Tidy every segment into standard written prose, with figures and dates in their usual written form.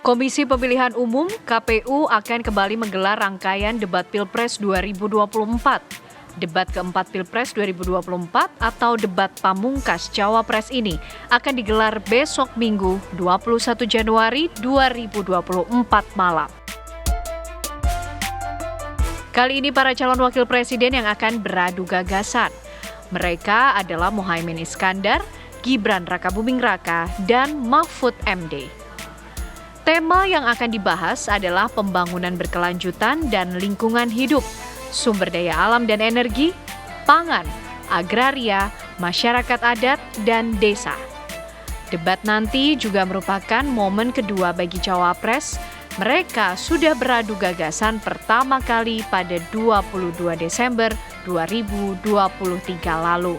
Komisi Pemilihan Umum (KPU) akan kembali menggelar rangkaian debat Pilpres 2024. Debat keempat Pilpres 2024 atau debat pamungkas Cawapres ini akan digelar besok Minggu 21 Januari 2024 malam. Kali ini para calon wakil presiden yang akan beradu gagasan. Mereka adalah Muhaimin Iskandar, Gibran Rakabuming Raka, dan Mahfud MD. Tema yang akan dibahas adalah pembangunan berkelanjutan dan lingkungan hidup, sumber daya alam dan energi, pangan, agraria, masyarakat adat, dan desa. Debat nanti juga merupakan momen kedua bagi Cawapres. Mereka sudah beradu gagasan pertama kali pada 22 Desember 2023 lalu.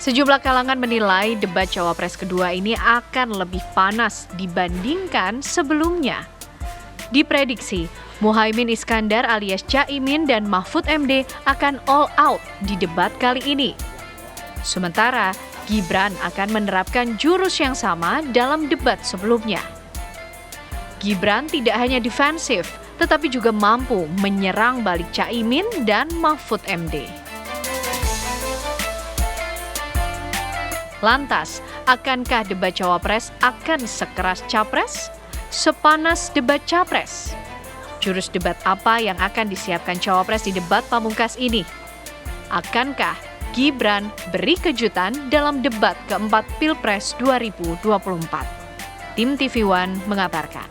Sejumlah kalangan menilai debat Cawapres kedua ini akan lebih panas dibandingkan sebelumnya. Diprediksi, Muhaimin Iskandar alias Caimin dan Mahfud MD akan all out di debat kali ini. Sementara, Gibran akan menerapkan jurus yang sama dalam debat sebelumnya. Gibran tidak hanya defensif, tetapi juga mampu menyerang balik Caimin dan Mahfud MD. Lantas, akankah debat Cawapres akan sekeras Capres? Sepanas debat Capres? Jurus debat apa yang akan disiapkan Cawapres di debat pamungkas ini? Akankah Gibran beri kejutan dalam debat keempat Pilpres 2024? Tim TV One mengabarkan.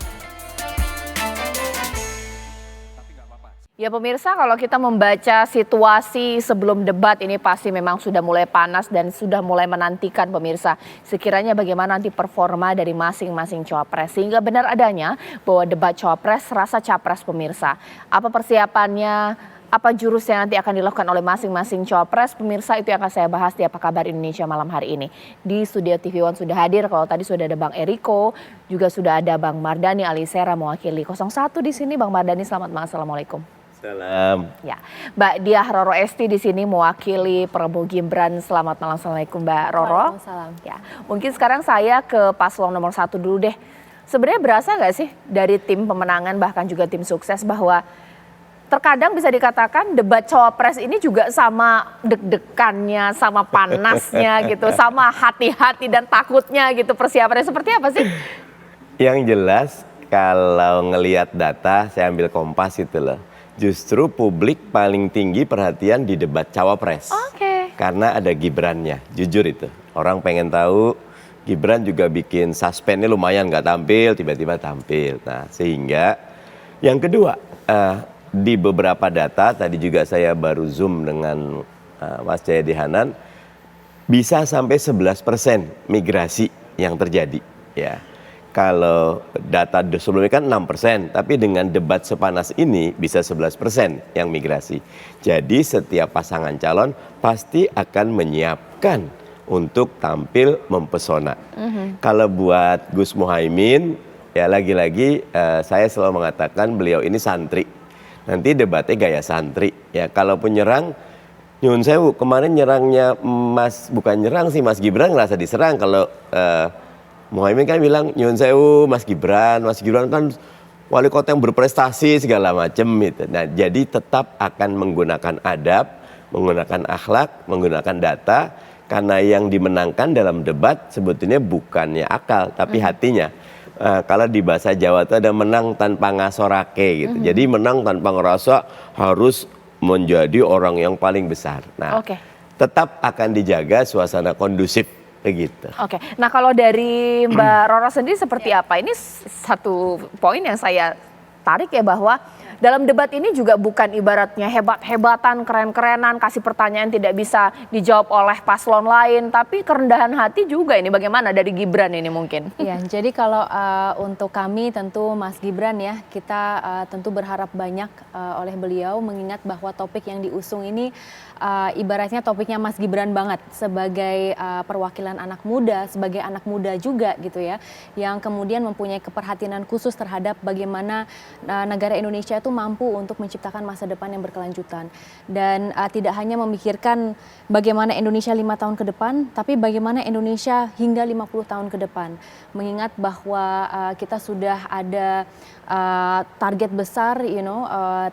Ya pemirsa, kalau kita membaca situasi sebelum debat ini pasti memang sudah mulai panas dan sudah mulai menantikan pemirsa. Sekiranya bagaimana nanti performa dari masing-masing cawapres. Sehingga benar adanya bahwa debat cawapres rasa capres pemirsa. Apa persiapannya, apa jurus yang nanti akan dilakukan oleh masing-masing cawapres pemirsa, itu yang akan saya bahas di Apa Kabar Indonesia malam hari ini. Di studio TV One sudah hadir, kalau tadi sudah ada Bang Eriko, juga sudah ada Bang Mardhani Alisera mewakili 01 di sini. Bang Mardhani, selamat malam, assalamualaikum. Salam. Ya, Mbak Diah Roro Esti di sini mewakili Prabowo Gibran. Selamat malam, assalamualaikum Mbak Roro. Waalaikumsalam. Ya, mungkin sekarang saya ke paslon nomor 1 dulu deh. Sebenarnya berasa nggak sih dari tim pemenangan bahkan juga tim sukses bahwa terkadang bisa dikatakan debat cawapres ini juga sama deg-degannya, sama panasnya gitu, sama hati-hati dan takutnya gitu, persiapannya seperti apa sih? Yang jelas kalau ngelihat data, saya ambil Kompas itu loh. Justru publik paling tinggi perhatian di debat cawapres. Oke. Karena ada Gibrannya, jujur itu. Orang pengen tahu, Gibran juga bikin suspense-nya lumayan nggak tampil, tiba-tiba tampil. Nah sehingga yang kedua, di beberapa data, tadi juga saya baru zoom dengan Mas Jayadi Hanan, bisa sampai 11% migrasi yang terjadi. Ya. Kalau data sebelumnya kan 6%, tapi dengan debat sepanas ini bisa 11% yang migrasi. Jadi setiap pasangan calon pasti akan menyiapkan untuk tampil mempesona. Kalau buat Gus Muhaimin, ya lagi-lagi saya selalu mengatakan beliau ini santri. Nanti debatnya gaya santri. Ya, kalaupun nyerang, nyun sewu, kemarin nyerangnya bukan nyerang sih, Mas Gibran ngerasa diserang. Kalau Muhaimin kan bilang, nyun sewu Mas Gibran kan wali kota yang berprestasi segala macam gitu. Nah, jadi tetap akan menggunakan adab, menggunakan akhlak, menggunakan data, karena yang dimenangkan dalam debat sebetulnya bukannya akal, tapi hatinya. Kalau di bahasa Jawa itu ada menang tanpa ngasorake gitu. Jadi menang tanpa ngerasa harus menjadi orang yang paling besar. Nah, tetap akan dijaga suasana kondusif. Begitu. Oke, nah kalau dari Mbak Roro sendiri seperti apa? Ini satu poin yang saya tarik ya, bahwa dalam debat ini juga bukan ibaratnya hebat-hebatan, keren-kerenan, kasih pertanyaan tidak bisa dijawab oleh paslon lain, tapi kerendahan hati juga ini. Bagaimana dari Gibran ini mungkin? Ya, jadi kalau untuk kami tentu Mas Gibran ya, kita tentu berharap banyak oleh beliau, mengingat bahwa topik yang diusung ini ibaratnya topiknya Mas Gibran banget sebagai perwakilan anak muda, sebagai anak muda juga gitu ya, yang kemudian mempunyai keperhatian khusus terhadap bagaimana negara Indonesia itu tuh mampu untuk menciptakan masa depan yang berkelanjutan. Dan tidak hanya memikirkan bagaimana Indonesia 5 tahun ke depan, tapi bagaimana Indonesia hingga 50 tahun ke depan. Mengingat bahwa kita sudah ada target besar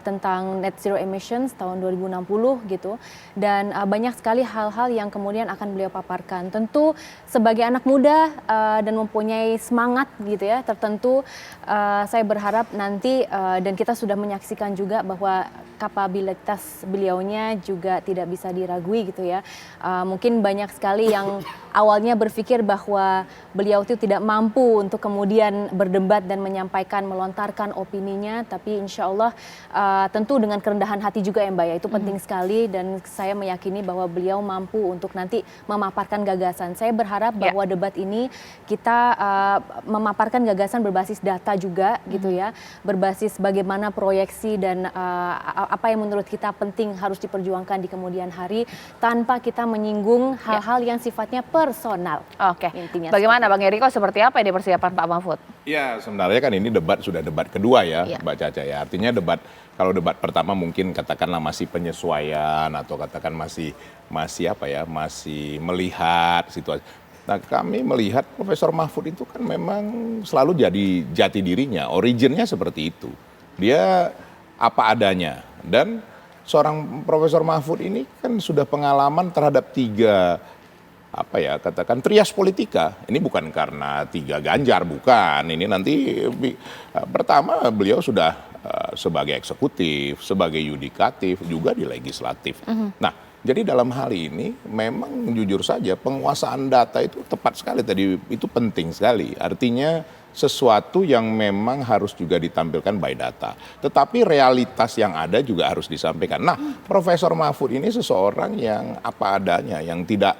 tentang net zero emissions tahun 2060 gitu. Dan banyak sekali hal-hal yang kemudian akan beliau paparkan. Tentu sebagai anak muda dan mempunyai semangat gitu ya tertentu, saya berharap nanti dan kita sudah menyaksikan juga bahwa kapabilitas beliaunya juga tidak bisa diragui gitu ya. Mungkin banyak sekali yang awalnya berpikir bahwa beliau itu tidak mampu untuk kemudian berdebat dan menyampaikan, melontarkan opininya, tapi insya Allah tentu dengan kerendahan hati juga ya Mbak ya, itu penting sekali dan saya meyakini bahwa beliau mampu untuk nanti memaparkan gagasan. Saya berharap bahwa debat ini kita memaparkan gagasan berbasis data juga gitu ya, berbasis bagaimana proyeksi dan apa yang menurut kita penting harus diperjuangkan di kemudian hari tanpa kita menyinggung hal-hal yang sifatnya personal. Oke. Intinya Bagaimana Bang Eriko, seperti apa yang dipersiapkan Pak Mahfud? Ya sebenarnya kan ini sudah debat kedua ya Mbak Caca ya. Artinya kalau debat pertama mungkin katakanlah masih penyesuaian atau katakan masih melihat situasi. Nah kami melihat Profesor Mahfud itu kan memang selalu jadi jati dirinya, originnya seperti itu. Dia apa adanya dan seorang Profesor Mahfud ini kan sudah pengalaman terhadap trias politika. Ini bukan karena 3 Ganjar, bukan. Ini nanti pertama beliau sudah sebagai eksekutif, sebagai yudikatif, juga di legislatif. Nah, jadi dalam hal ini memang jujur saja penguasaan data itu tepat sekali tadi, itu penting sekali. Artinya sesuatu yang memang harus juga ditampilkan by data. Tetapi realitas yang ada juga harus disampaikan. Nah, Profesor Mahfud ini seseorang yang apa adanya, yang tidak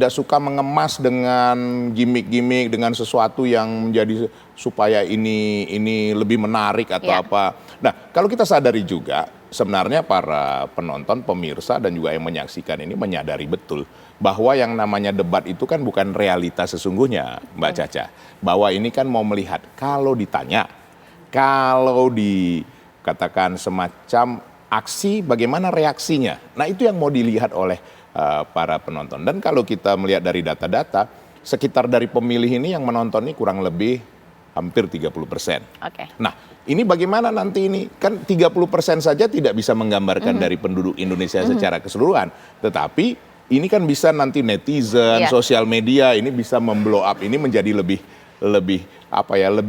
suka mengemas dengan gimmick-gimmick, dengan sesuatu yang menjadi supaya ini lebih menarik atau apa. Nah, kalau kita sadari juga sebenarnya para penonton, pemirsa dan juga yang menyaksikan ini menyadari betul bahwa yang namanya debat itu kan bukan realitas sesungguhnya, Mbak Caca. Bahwa ini kan mau melihat kalau ditanya, kalau dikatakan semacam aksi bagaimana reaksinya. Nah, itu yang mau dilihat oleh para penonton. Dan kalau kita melihat dari data-data, sekitar dari pemilih ini yang menonton ini kurang lebih hampir 30%. Oke. Nah, ini bagaimana nanti ini? Kan 30% saja tidak bisa menggambarkan dari penduduk Indonesia secara keseluruhan. Tetapi ini kan bisa nanti netizen, sosial media ini bisa memblow up, ini menjadi lebih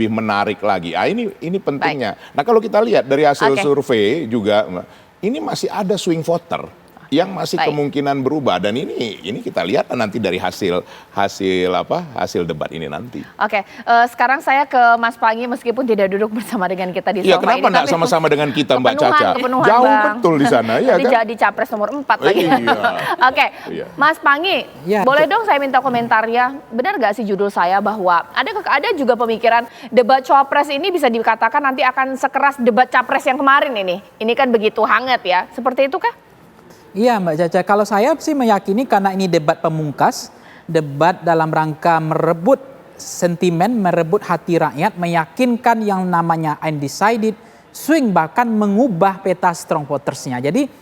menarik lagi. Ini pentingnya. Nah, kalau kita lihat dari hasil survei juga ini masih ada swing voter yang masih kemungkinan berubah dan ini kita lihat nanti dari hasil debat ini nanti. Oke, sekarang saya ke Mas Pangi meskipun tidak duduk bersama dengan kita di sofa ini. Iya, kenapa enggak sama-sama dengan kita Mbak Caca? Jauh Bang. betul di sana ya kan. Jadi capres nomor 4 lagi. Iya. Oke, Mas Pangi, boleh dong saya minta komentarnya. Benar nggak sih judul saya bahwa ada juga pemikiran debat cawapres ini bisa dikatakan nanti akan sekeras debat capres yang kemarin ini. Ini kan begitu hangat ya. Seperti itu kah? Iya Mbak Caca, kalau saya sih meyakini karena ini debat pemungkas, debat dalam rangka merebut sentimen, merebut hati rakyat, meyakinkan yang namanya undecided, swing bahkan mengubah peta strong votersnya. Jadi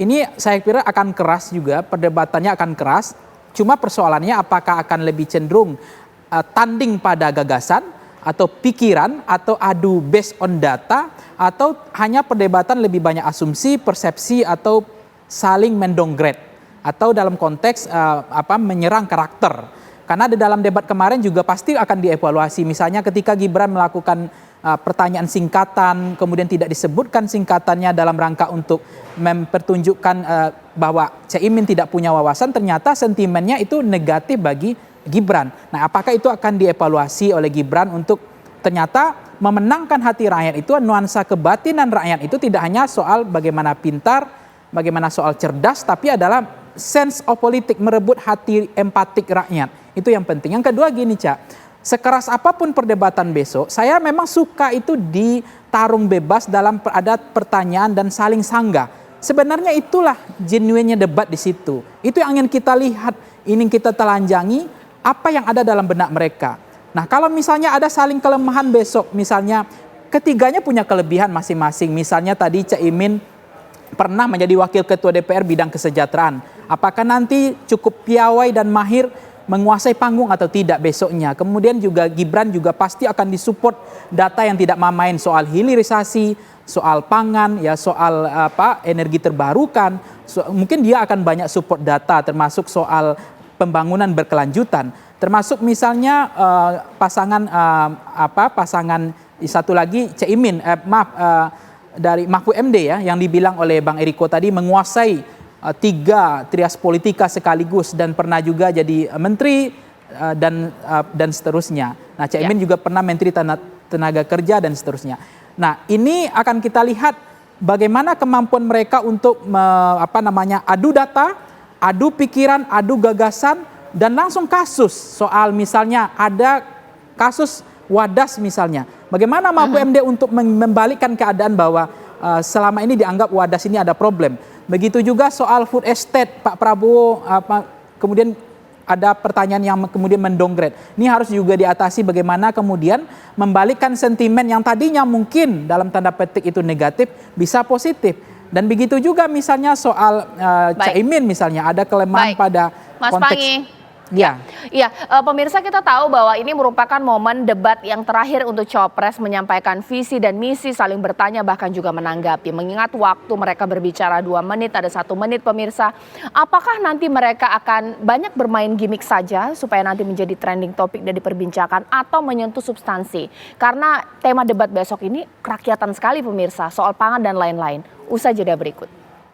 ini saya kira akan keras juga, perdebatannya akan keras, cuma persoalannya apakah akan lebih cenderung tanding pada gagasan, atau pikiran, atau adu based on data, atau hanya perdebatan lebih banyak asumsi, persepsi, atau saling mendowngrade atau dalam konteks menyerang karakter. Karena di dalam debat kemarin juga pasti akan dievaluasi. Misalnya ketika Gibran melakukan pertanyaan singkatan, kemudian tidak disebutkan singkatannya dalam rangka untuk mempertunjukkan bahwa Caimin tidak punya wawasan, ternyata sentimennya itu negatif bagi Gibran. Nah, apakah itu akan dievaluasi oleh Gibran untuk ternyata memenangkan hati rakyat itu, nuansa kebatinan rakyat itu tidak hanya soal bagaimana pintar, bagaimana soal cerdas, tapi adalah sense of politik, merebut hati empatik rakyat. Itu yang penting. Yang kedua gini, Cak, sekeras apapun perdebatan besok, saya memang suka itu ditarung bebas dalam ada pertanyaan dan saling sanggah. Sebenarnya itulah genuinnya debat di situ. Itu yang ingin kita lihat, ingin kita telanjangi apa yang ada dalam benak mereka. Nah, kalau misalnya ada saling kelemahan besok, misalnya ketiganya punya kelebihan masing-masing. Misalnya tadi Caimin pernah menjadi wakil ketua DPR bidang kesejahteraan. Apakah nanti cukup piawai dan mahir menguasai panggung atau tidak besoknya. Kemudian juga Gibran juga pasti akan disupport data yang tidak main soal hilirisasi, soal pangan, ya soal energi terbarukan. Mungkin dia akan banyak support data termasuk soal pembangunan berkelanjutan. Termasuk misalnya pasangan satu lagi Caimin, dari Mahfud MD ya, yang dibilang oleh Bang Eriko tadi menguasai 3 trias politika sekaligus dan pernah juga jadi menteri dan seterusnya. Nah, Caimin juga pernah menteri tenaga kerja dan seterusnya. Nah, ini akan kita lihat bagaimana kemampuan mereka untuk adu data, adu pikiran, adu gagasan dan langsung kasus soal misalnya ada kasus Wadas misalnya. Bagaimana Mahfud MD untuk membalikkan keadaan bahwa selama ini dianggap Wadas ini ada problem. Begitu juga soal food estate Pak Prabowo, kemudian ada pertanyaan yang kemudian mendonggrade. Ini harus juga diatasi bagaimana kemudian membalikkan sentimen yang tadinya mungkin dalam tanda petik itu negatif bisa positif. Dan begitu juga misalnya soal Caimin misalnya ada kelemahan pada Mas konteks. Pangi. Ya. Ya, pemirsa kita tahu bahwa ini merupakan momen debat yang terakhir untuk Cawapres menyampaikan visi dan misi, saling bertanya bahkan juga menanggapi. Mengingat waktu mereka berbicara 2 menit, ada 1 menit pemirsa. Apakah nanti mereka akan banyak bermain gimmick saja supaya nanti menjadi trending topik dan diperbincangkan atau menyentuh substansi? Karena tema debat besok ini kerakyatan sekali pemirsa, soal pangan dan lain-lain. Usai jeda berikut.